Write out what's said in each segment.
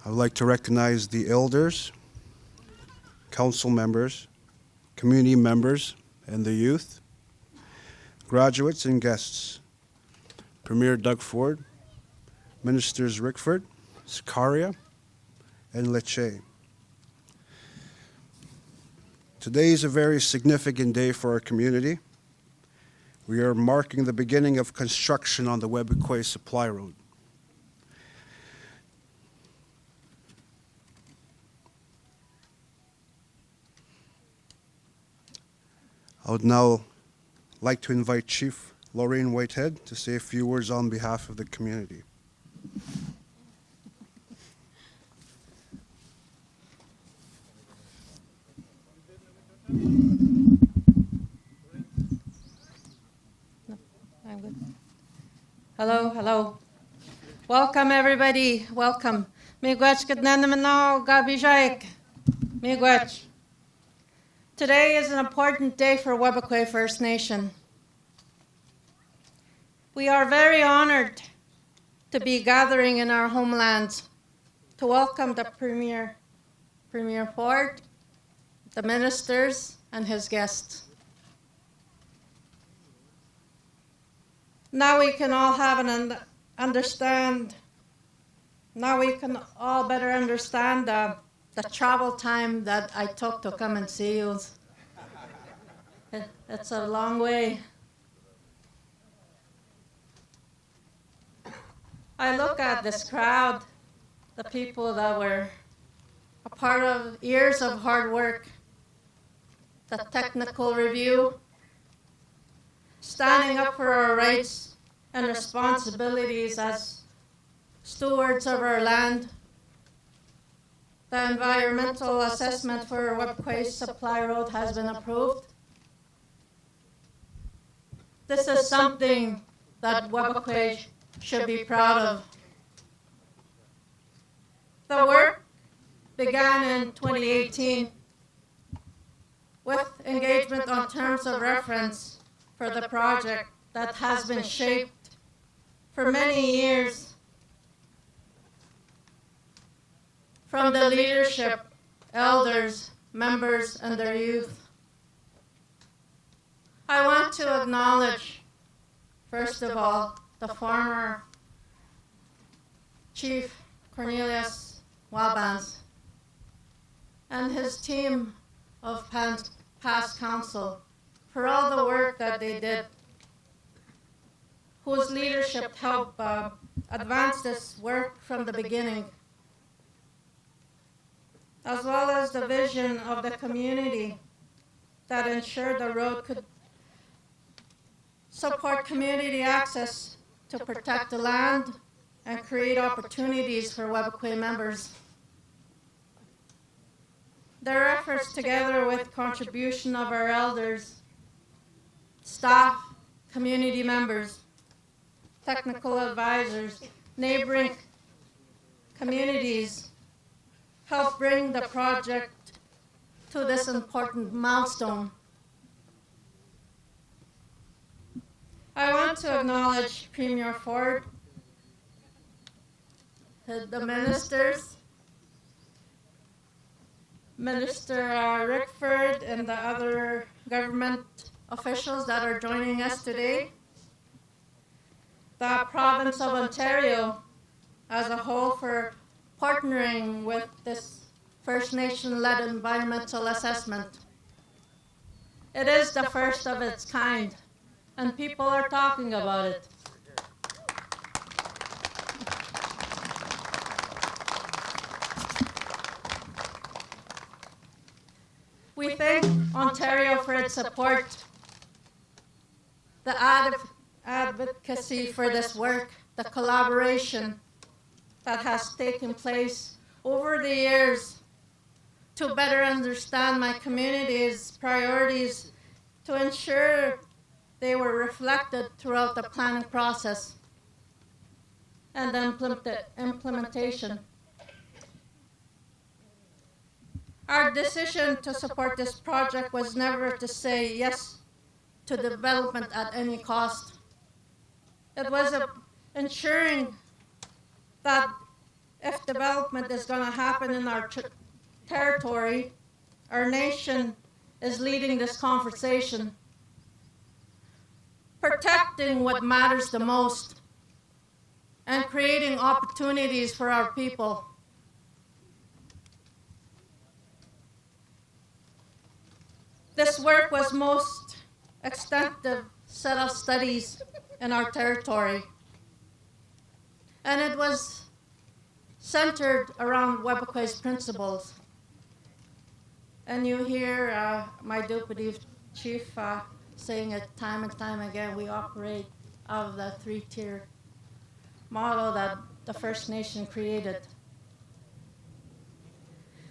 I would like to recognize the elders, council members, community members, and the youth, graduates and guests, Premier Doug Ford, Ministers Rickford, Sarkaria, and Lecce. Today is a very significant day for our community. We are marking the beginning of construction on the Webequie Supply Road. I would now like to invite Chief Lorraine Whitehead to say a few words on behalf of the community. Hello, hello. Welcome, everybody. Welcome. Miigwech Kadnanamanao Gabijaik. Miigwech. Today is an important day for Webequie First Nation. We are very honored to be gathering in our homeland to welcome the Premier Ford, the ministers, and his guests. Now we can all have an understand. Now we can all better understand the travel time that I took to come and see you. It's a long way. I look at this crowd, the people that were a part of years of hard work, the technical review, standing up for our rights and responsibilities as stewards of our land. The environmental assessment for Webequie Supply Road has been approved. This is something that Webequie should be proud of. The work began in 2018 with engagement on terms of reference for the project that has been shaped for many years from the leadership, elders, members, and their youth. I want to acknowledge, first of all, the former Chief Cornelius Wabans and his team of past council for all the work that they did, whose leadership helped advance this work from the beginning, as well as the vision of the community that ensured the road could support community access to protect the land and create opportunities for Webequie members. Their efforts, together with contribution of our elders, staff, community members, technical advisors, neighboring communities, help bring the project to this important milestone. I want to acknowledge Premier Ford, the ministers, Minister Rickford, and the other government officials that are joining us today, the province of Ontario as a whole for partnering with this First Nation-led environmental assessment. It is the first of its kind, and people are talking about it. We thank Ontario for its support, the advocacy for this work, the collaboration that has taken place over the years to better understand my community's priorities, to ensure they were reflected throughout the planning process and the implementation. Our decision to support this project was never to say yes to development at any cost. It was ensuring that if development is going to happen in our territory, our nation is leading this conversation, protecting what matters the most, and creating opportunities for our people. This work was most extensive set of studies in our territory, and it was centered around Webequie's principles. And you hear my deputy chief saying it time and time again, we operate out of the three-tier model that the First Nation created.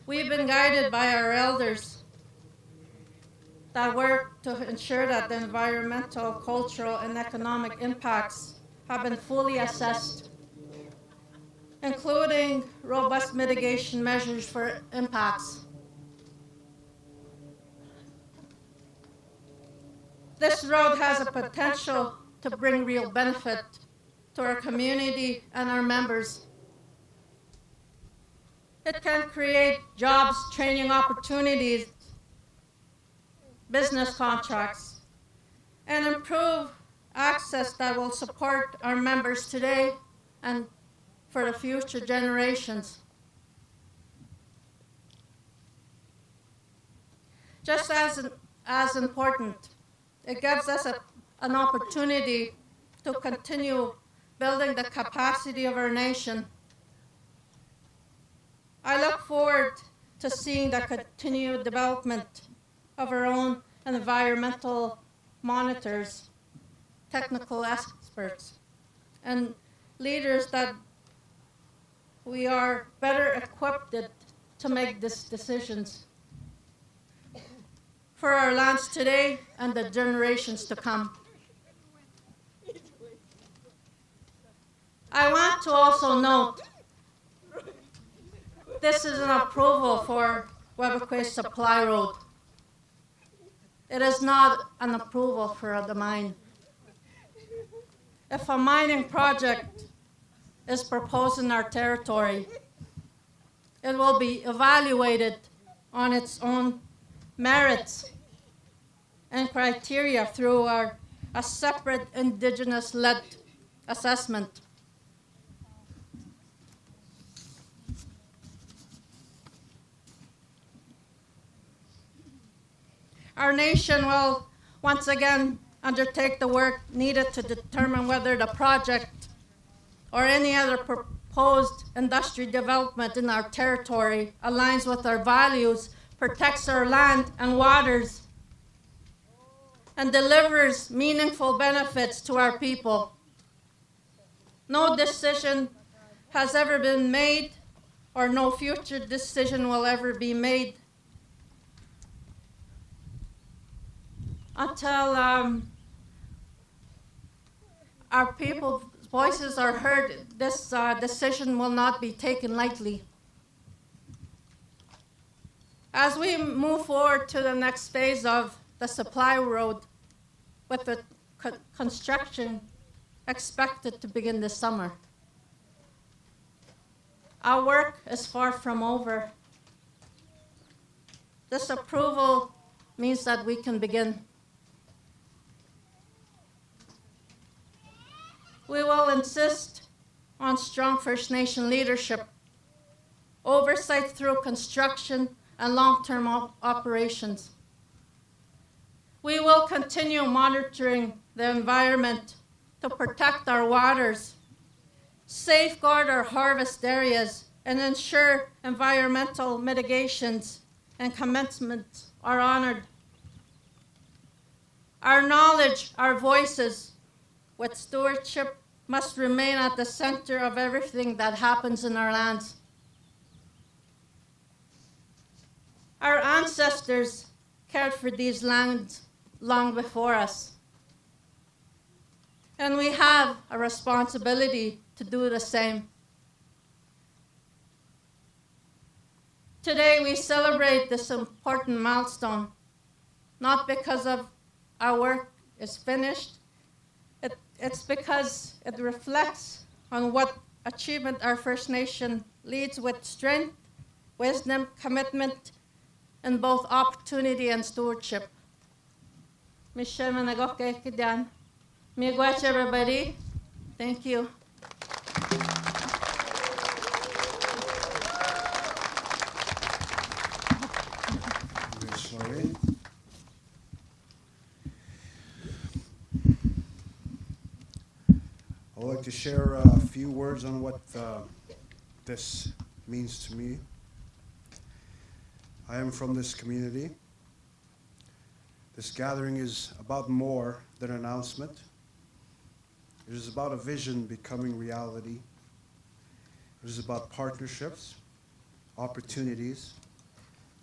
We've been guided by our elders that work to ensure that the environmental, cultural, and economic impacts have been fully assessed, including robust mitigation measures for impacts. This road has a potential to bring real benefit to our community and our members. It can create jobs, training opportunities, business contracts, and improve access that will support our members today and for the future generations. Just as important, it gives us an opportunity to continue building the capacity of our nation. I look forward to seeing the continued development of our own environmental monitors, technical experts, and leaders that we are better equipped to make these decisions for our lands today and the generations to come. I want to also note this is an approval for Webequie Supply Road. It is not an approval for the mine. If a mining project is proposed in our territory, it will be evaluated on its own merits and criteria through a separate Indigenous-led assessment. Our nation will once again undertake the work needed to determine whether the project or any other proposed industry development in our territory aligns with our values, protects our land and waters, and delivers meaningful benefits to our people. No decision has ever been made, or no future decision will ever be made until our people's voices are heard. This decision will not be taken lightly. As we move forward to the next phase of the supply road, with the construction expected to begin this summer, our work is far from over. This approval means that we can begin. We will insist on strong First Nation leadership, oversight through construction and long-term operations. We will continue monitoring the environment to protect our waters, safeguard our harvest areas, and ensure environmental mitigations and commencements are honored. Our knowledge, our voices, with stewardship must remain at the center of everything that happens in our lands. Our ancestors cared for these lands long before us, and we have a responsibility to do the same. Today we celebrate this important milestone, not because of our work is finished. It's because it reflects on what achievement our First Nation leads with strength, wisdom, commitment, and both opportunity and stewardship. Michelle Managoke Kidan. Miigwech, everybody. Thank you. Miss Lorraine. I would like to share a few words on what this means to me. I am from this community. This gathering is about more than an announcement. It is about a vision becoming reality. It is about partnerships, opportunities,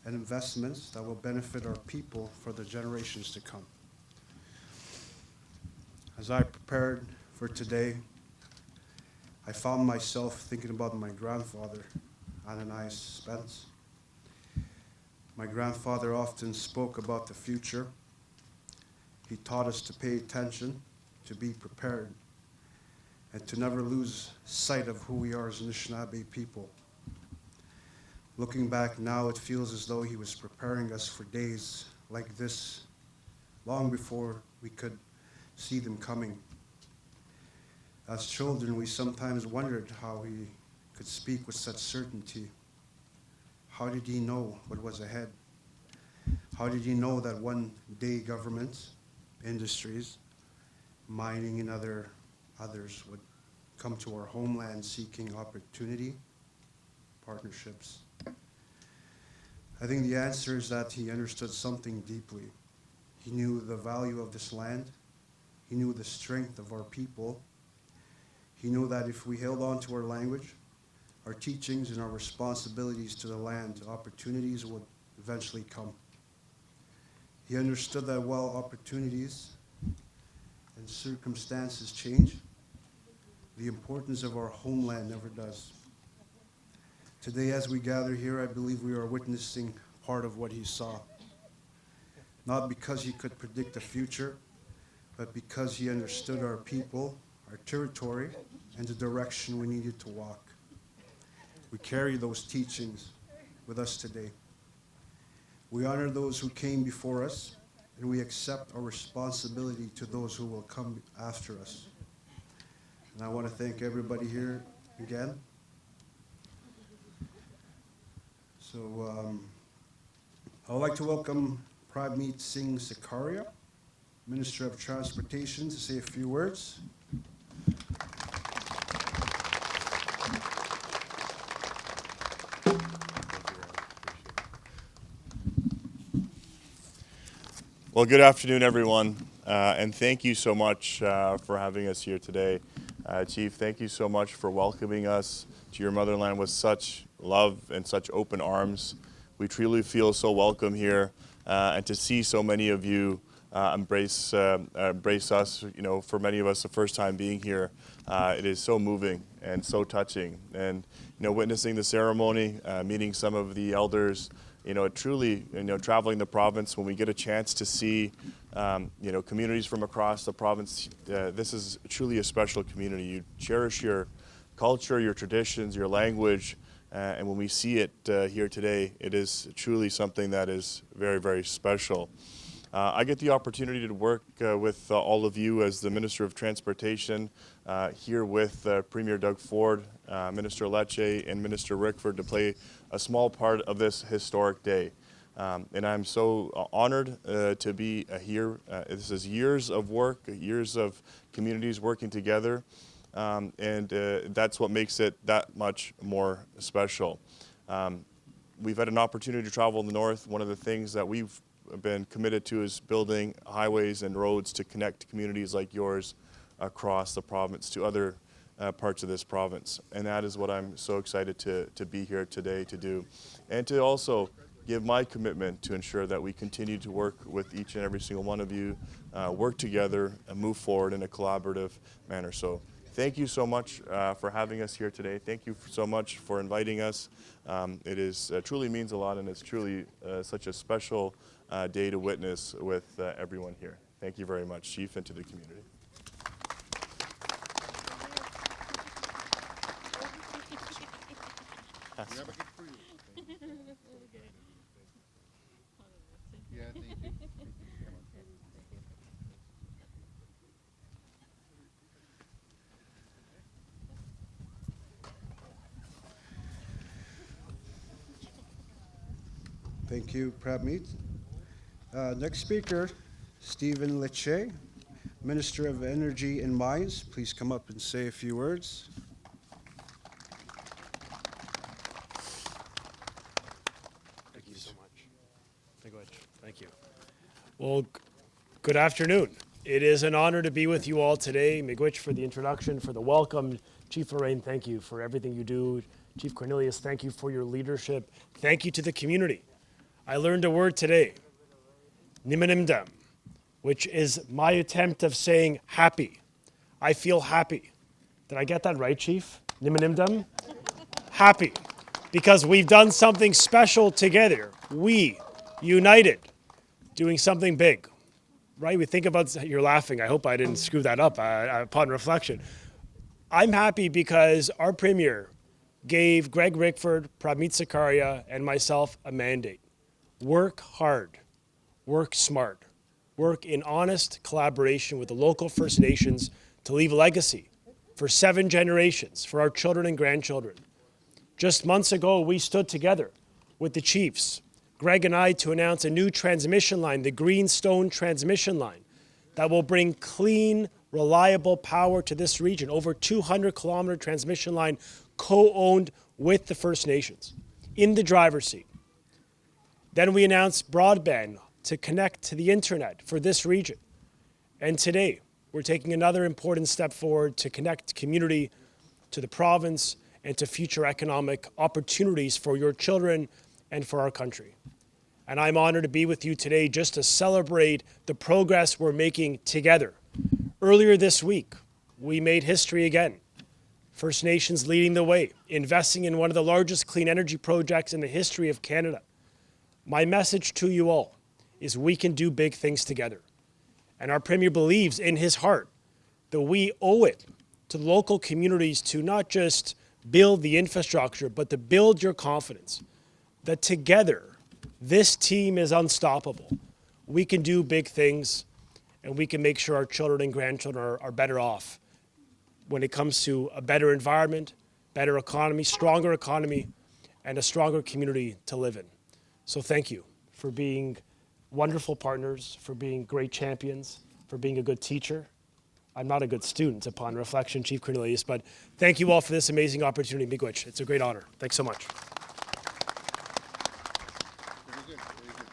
and investments that will benefit our people for the generations to come. As I prepared for today, I found myself thinking about my grandfather, Ananias Spence. My grandfather often spoke about the future. He taught us to pay attention, to be prepared, and to never lose sight of who we are as Anishinaabe people. Looking back now, it feels as though he was preparing us for days like this long before we could see them coming. As children, we sometimes wondered how he could speak with such certainty. How did he know what was ahead? How did he know that one day governments, industries, mining and others would come to our homeland seeking opportunity, partnerships? I think the answer is that he understood something deeply. He knew the value of this land. He knew the strength of our people. He knew that if we held on to our language, our teachings, and our responsibilities to the land, opportunities would eventually come. He understood that while opportunities and circumstances change, the importance of our homeland never does. Today, as we gather here, I believe we are witnessing part of what he saw. Not because he could predict the future, but because he understood our people, our territory, and the direction we needed to walk. We carry those teachings with us today. We honor those who came before us, and we accept our responsibility to those who will come after us. And I want to thank everybody here again. So I would like to welcome Prabmeet Sarkaria, Minister of Transportation, to say a few words. Well, good afternoon, everyone, and thank you so much for having us here today. Chief, thank you so much for welcoming us to your motherland with such love and such open arms. We truly feel so welcome here, and to see so many of you embrace us. You know, for many of us, the first time being here, it is so moving and so touching. And you know, witnessing the ceremony, meeting some of the elders. You know, truly, you know, traveling the province, when we get a chance to see, you know, communities from across the province, this is truly a special community. You cherish your culture, your traditions, your language, and when we see it here today, it is truly something that is very, very special. I get the opportunity to work with all of you as the Minister of Transportation, here with Premier Doug Ford, Minister Lecce, and Minister Rickford to play a small part of this historic day. And I'm so honored to be here. This is years of work, years of communities working together, and that's what makes it that much more special. We've had an opportunity to travel in the north. One of the things that we've been committed to is building highways and roads to connect communities like yours across the province to other parts of this province. And that is what I'm so excited to be here today to do. And to also give my commitment to ensure that we continue to work with each and every single one of you, work together and move forward in a collaborative manner. So thank you so much for having us here today. Thank you so much for inviting us. It is truly means a lot, and it's truly such a special day to witness with everyone here. Thank you very much, Chief, and to the community. pass. Yeah, thank you. Thank you, Prabmeet. Next speaker, Stephen Lecce, Minister of Energy and Mines. Please come up and say a few words. Thank you so much. Thank you. Well, good afternoon. It is an honor to be with you all today. Miigwech for the introduction, for the welcome. Chief Lorraine, thank you for everything you do. Chief Cornelius, thank you for your leadership. Thank you to the community. I learned a word today, niminimdam, which is my attempt of saying happy. I feel happy. Did I get that right, Chief? Niminimdam? Happy. Because we've done something special together. We, united, doing something big. Right? We think about, you're laughing. I hope I didn't screw that up upon reflection. I'm happy because our Premier gave Greg Rickford, Prabmeet Sarkaria, and myself a mandate. Work hard, work smart, work in honest collaboration with the local First Nations to leave a legacy for 7 generations, for our children and grandchildren. Just months ago, we stood together with the chiefs, Greg and I, to announce a new transmission line, the Greenstone transmission line, that will bring clean, reliable power to this region. Over 200-kilometer transmission line co-owned with the First Nations in the driver's seat. Then we announced broadband to connect to the internet for this region. And today, we're taking another important step forward to connect community to the province and to future economic opportunities for your children and for our country. And I'm honored to be with you today just to celebrate the progress we're making together. Earlier this week, we made history again. First Nations leading the way, investing in one of the largest clean energy projects in the history of Canada. My message to you all is we can do big things together. And our Premier believes in his heart that we owe it to local communities to not just build the infrastructure, but to build your confidence that together, this team is unstoppable. We can do big things, and we can make sure our children and grandchildren are better off when it comes to a better environment, better economy, and a stronger community to live in. So thank you for being wonderful partners, for being great champions, for being a good teacher. I'm not a good student upon reflection, Chief Cornelius, but thank you all for this amazing opportunity, Miigwech. It's a great honor. Thanks so much. Very good, very good.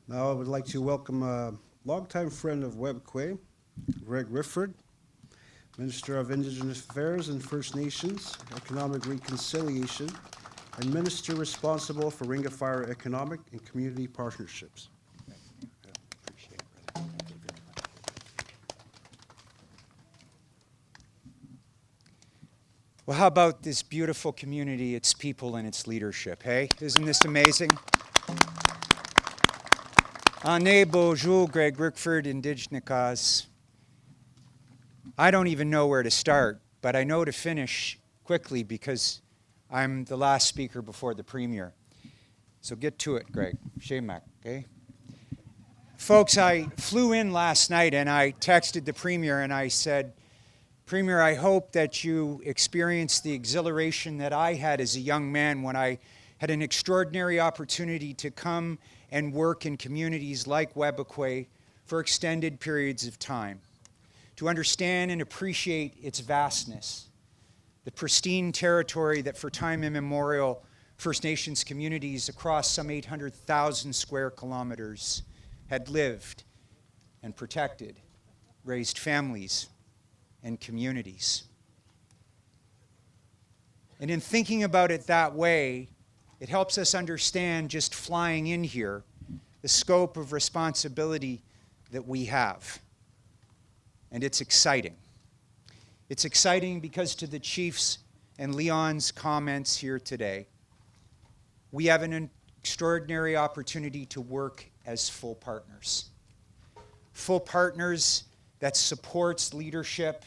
Now I would like to welcome a longtime friend of WEBEQUIE, Greg Rickford, Minister of Indigenous Affairs and First Nations, Economic Reconciliation, and Minister responsible for Ring of Fire Economic and Community Partnerships. Appreciate it, brother. Thank you very much. Well, how about this beautiful community, its people, and its leadership, hey? Isn't this amazing? Ane bonjour, Greg Rickford, Indigenous. I don't even know where to start, but I know to finish quickly because I'm the last speaker before the Premier. So get to it, Greg. Shemak, okay? Folks, I flew in last night and I texted the Premier and I said, Premier, I hope that you experienced the exhilaration that I had as a young man when I had an extraordinary opportunity to come and work in communities like Webequie for extended periods of time, to understand and appreciate its vastness, the pristine territory that for time immemorial First Nations communities across some 800,000 square kilometers had lived and protected, raised families and communities. And in thinking about it that way, it helps us understand, just flying in here, the scope of responsibility that we have. And it's exciting. It's exciting because to the Chiefs and Leon's comments here today, we have an extraordinary opportunity to work as full partners. Full partners that supports leadership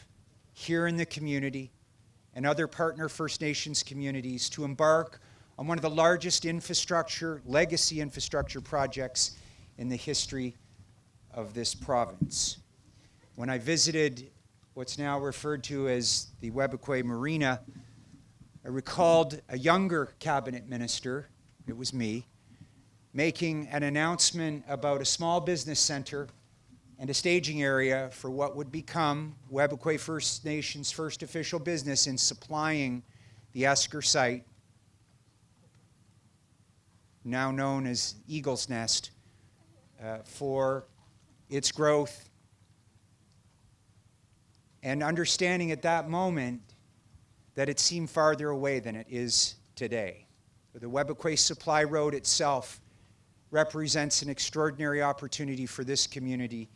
here in the community and other partner First Nations communities to embark on one of the largest legacy infrastructure projects in the history of this province. When I visited what's now referred to as the Webequie Marina, I recalled a younger cabinet minister, it was me, making an announcement about a small business center and a staging area for what would become Webequie First Nation's first official business in supplying the Esker site, now known as Eagle's Nest, for its growth, and understanding at that moment that it seemed farther away than it is today. The Webequie Supply Road itself represents an extraordinary opportunity for this community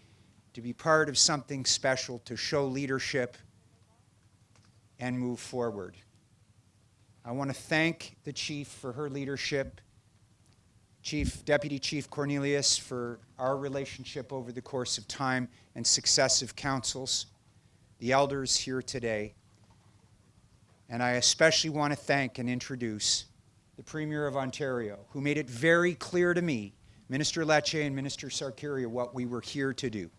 to be part of something special, to show leadership and move forward. I want to thank the Chief for her leadership, Deputy Chief Cornelius for our relationship over the course of time and successive councils, the elders here today, and I especially want to thank and introduce the Premier of Ontario, who made it very clear to me, Minister Lecce and Minister Sarkaria, what we were here to do.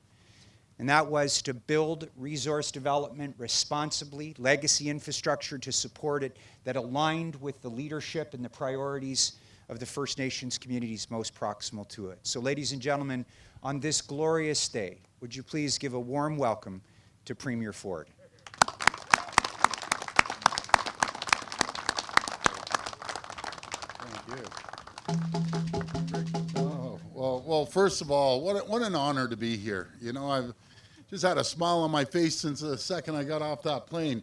And that was to build resource development responsibly, legacy infrastructure to support it that aligned with the leadership and the priorities of the First Nations communities most proximal to it. So ladies and gentlemen, on this glorious day, would you please give a warm welcome to Premier Ford. Well, first of all, what an honor to be here. You know, I've just had a smile on my face since the second I got off that plane.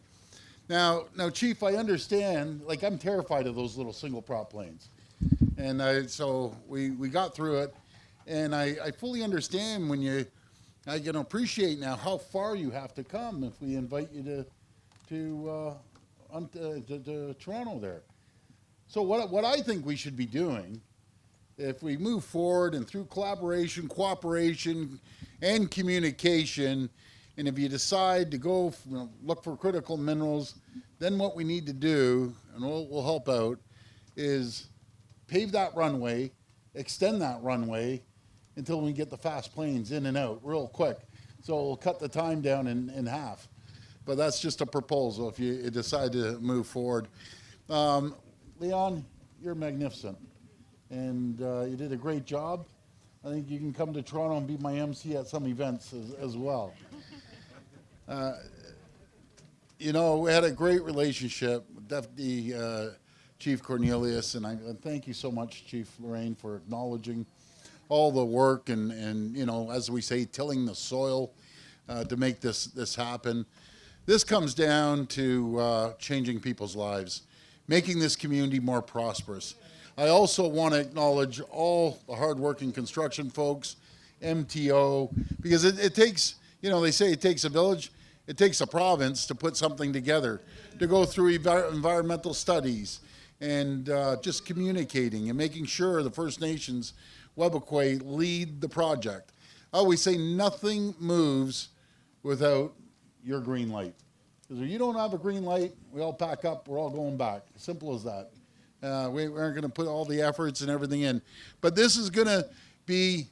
Now, Chief, I understand, like, I'm terrified of those little single prop planes. And so we got through it, and I fully understand when I can appreciate now how far you have to come if we invite you to Toronto there. So what I think we should be doing, if we move forward and through collaboration, cooperation, and communication, and if you decide to go look for critical minerals, then what we need to do, and we'll help out, is pave that runway, extend that runway until we get the fast planes in and out real quick. So we'll cut the time down in half. But that's just a proposal if you decide to move forward. Leon, you're magnificent. And you did a great job. I think you can come to Toronto and be my MC at some events as well. You know, we had a great relationship with Deputy Chief Cornelius, and I thank you so much, Chief Lorraine, for acknowledging all the work and you know, as we say, tilling the soil to make this happen. This comes down to changing people's lives, making this community more prosperous. I also want to acknowledge all the hardworking construction folks, MTO, because it takes, you know, they say it takes a village, it takes a province to put something together, to go through environmental studies and just communicating and making sure the First Nations, Webequie, lead the project. I always say nothing moves without your green light. Because if you don't have a green light, we all pack up, we're all going back. Simple as that. We aren't going to put all the efforts and everything in. But this is going to be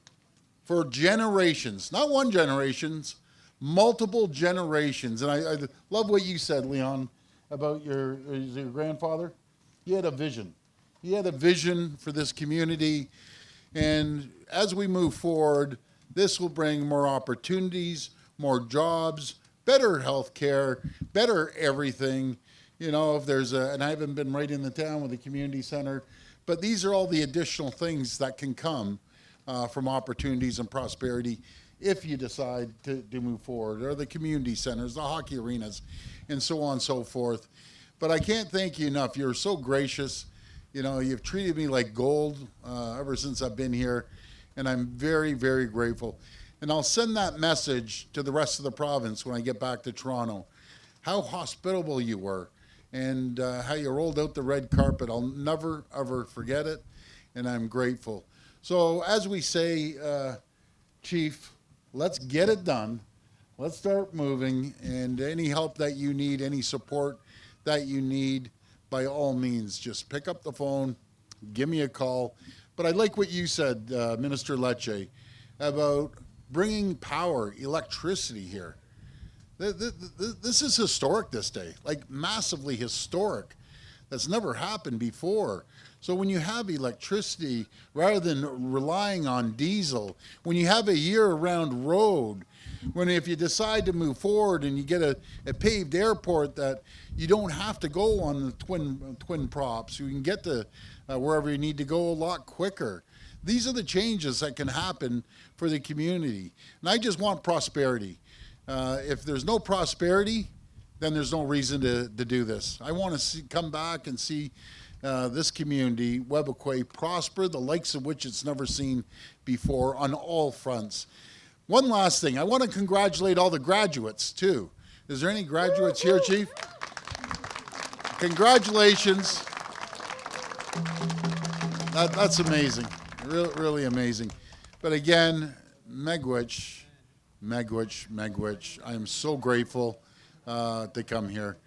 for generations, not one generations, multiple generations. And I love what you said, Leon, about your grandfather. He had a vision. He had a vision for this community. And as we move forward, this will bring more opportunities, more jobs, better health care, better everything. You know, if there's and I haven't been right in the town with the community center, but these are all the additional things that can come from opportunities and prosperity if you decide to move forward, or the community centers, the hockey arenas, and so on and so forth. But I can't thank you enough. You're so gracious. You know, you've treated me like gold ever since I've been here, and I'm very, very grateful. And I'll send that message to the rest of the province when I get back to Toronto, how hospitable you were, and how you rolled out the red carpet. I'll never, ever forget it, and I'm grateful. So as we say, Chief, let's get it done. Let's start moving, and any help that you need, any support that you need, by all means, just pick up the phone, give me a call. But I like what you said, Minister Lecce, about bringing power, electricity here. This is historic this day, like massively historic. That's never happened before. So when you have electricity, rather than relying on diesel, when you have a year-round road, when if you decide to move forward and you get a paved airport that you don't have to go on the twin props, you can get to wherever you need to go a lot quicker. These are the changes that can happen for the community. And I just want prosperity. If there's no prosperity, then there's no reason to do this. I want to come back and see this community, Webequie, prosper, the likes of which it's never seen before on all fronts. One last thing, I want to congratulate all the graduates too. Is there any graduates here, Chief? Congratulations. That's amazing, really amazing. But again, Miigwech, I am so grateful to come here,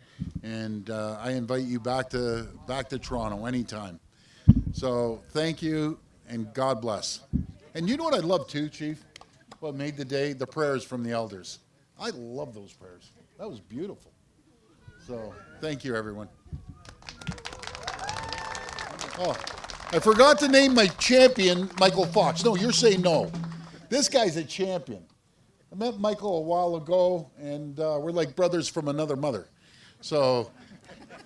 and I invite you back to Toronto anytime. So thank you, and God bless. And you know what I love too, Chief? What made the day? The prayers from the elders. I love those prayers. That was beautiful. So thank you, everyone. Oh, I forgot to name my champion, Michael Fox. No, you're saying no. This guy's a champion. I met Michael a while ago, and we're like brothers from another mother. So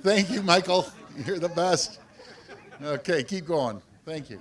thank you, Michael. You're the best. Okay, keep going. Thank you.